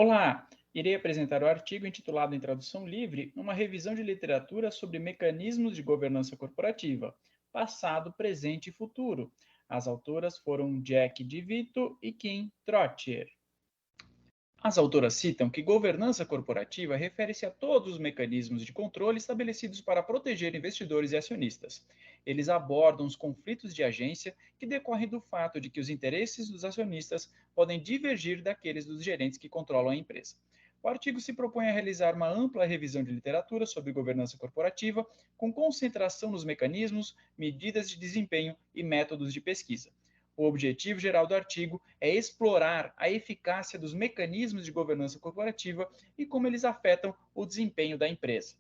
Olá! Irei apresentar o artigo intitulado em tradução livre, uma revisão de literatura sobre mecanismos de governança corporativa, passado, presente e futuro. As autoras foram Jack DeVito e Kim Trottier. As autoras citam que governança corporativa refere-se a todos os mecanismos de controle estabelecidos para proteger investidores e acionistas. Eles abordam os conflitos de agência que decorrem do fato de que os interesses dos acionistas podem divergir daqueles dos gerentes que controlam a empresa. O artigo se propõe a realizar uma ampla revisão de literatura sobre governança corporativa, com concentração nos mecanismos, medidas de desempenho e métodos de pesquisa. O objetivo geral do artigo é explorar a eficácia dos mecanismos de governança corporativa e como eles afetam o desempenho da empresa.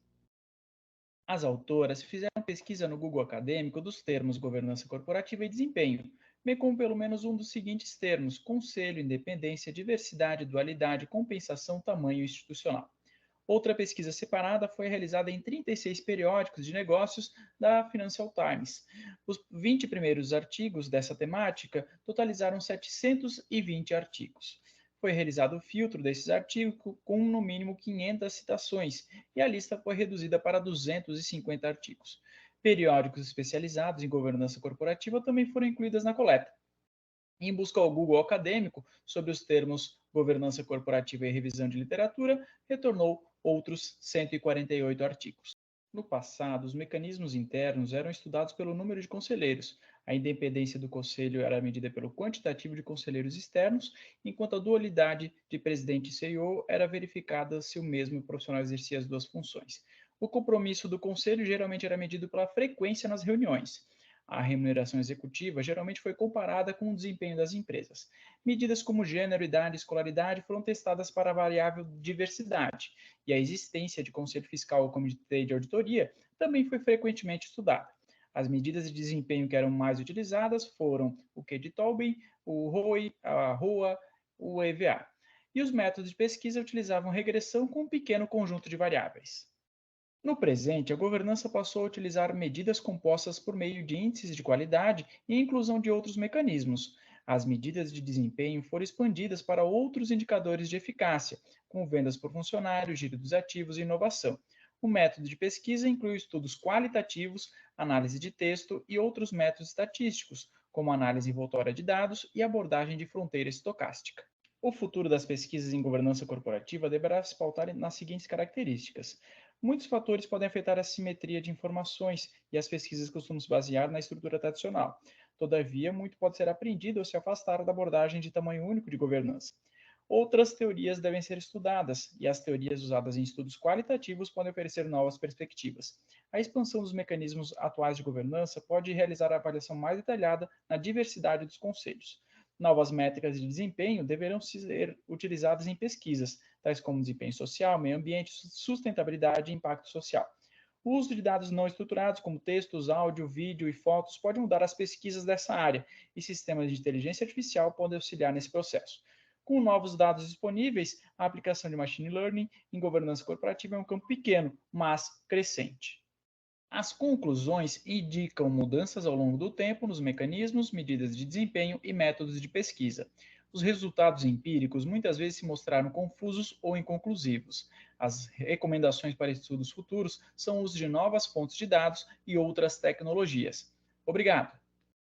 As autoras fizeram pesquisa no Google Acadêmico dos termos governança corporativa e desempenho, bem como pelo menos um dos seguintes termos: conselho, independência, diversidade, dualidade, compensação, tamanho institucional. Outra pesquisa separada foi realizada em 36 periódicos de negócios da Financial Times. Os 20 primeiros artigos dessa temática totalizaram 720 artigos. Foi realizado o filtro desses artigos com no mínimo 500 citações e a lista foi reduzida para 250 artigos. Periódicos especializados em governança corporativa também foram incluídos na coleta. Em busca ao Google acadêmico sobre os termos governança corporativa e revisão de literatura, retornou outros 148 artigos. No passado, os mecanismos internos eram estudados pelo número de conselheiros. A independência do conselho era medida pelo quantitativo de conselheiros externos, enquanto a dualidade de presidente e CEO era verificada se o mesmo profissional exercia as duas funções. O compromisso do conselho geralmente era medido pela frequência nas reuniões. A remuneração executiva geralmente foi comparada com o desempenho das empresas. Medidas como gênero, idade e escolaridade foram testadas para a variável diversidade, e a existência de conselho fiscal ou comitê de auditoria também foi frequentemente estudada. As medidas de desempenho que eram mais utilizadas foram o Q de Tobin, o ROI, a ROA, o EVA. E os métodos de pesquisa utilizavam regressão com um pequeno conjunto de variáveis. No presente, a governança passou a utilizar medidas compostas por meio de índices de qualidade e a inclusão de outros mecanismos. As medidas de desempenho foram expandidas para outros indicadores de eficácia, como vendas por funcionário, giro dos ativos e inovação. O método de pesquisa inclui estudos qualitativos, análise de texto e outros métodos estatísticos, como análise envoltória de dados e abordagem de fronteira estocástica. O futuro das pesquisas em governança corporativa deverá se pautar nas seguintes características. Muitos fatores podem afetar a simetria de informações e as pesquisas costumam se basear na estrutura tradicional. Todavia, muito pode ser aprendido ou se afastar da abordagem de tamanho único de governança. Outras teorias devem ser estudadas, e as teorias usadas em estudos qualitativos podem oferecer novas perspectivas. A expansão dos mecanismos atuais de governança pode realizar a avaliação mais detalhada na diversidade dos conselhos. Novas métricas de desempenho deverão ser utilizadas em pesquisas, tais como desempenho social, meio ambiente, sustentabilidade e impacto social. O uso de dados não estruturados, como textos, áudio, vídeo e fotos, pode mudar as pesquisas dessa área, e sistemas de inteligência artificial podem auxiliar nesse processo. Com novos dados disponíveis, a aplicação de machine learning em governança corporativa é um campo pequeno, mas crescente. As conclusões indicam mudanças ao longo do tempo nos mecanismos, medidas de desempenho e métodos de pesquisa. Os resultados empíricos muitas vezes se mostraram confusos ou inconclusivos. As recomendações para estudos futuros são o uso de novas fontes de dados e outras tecnologias. Obrigado!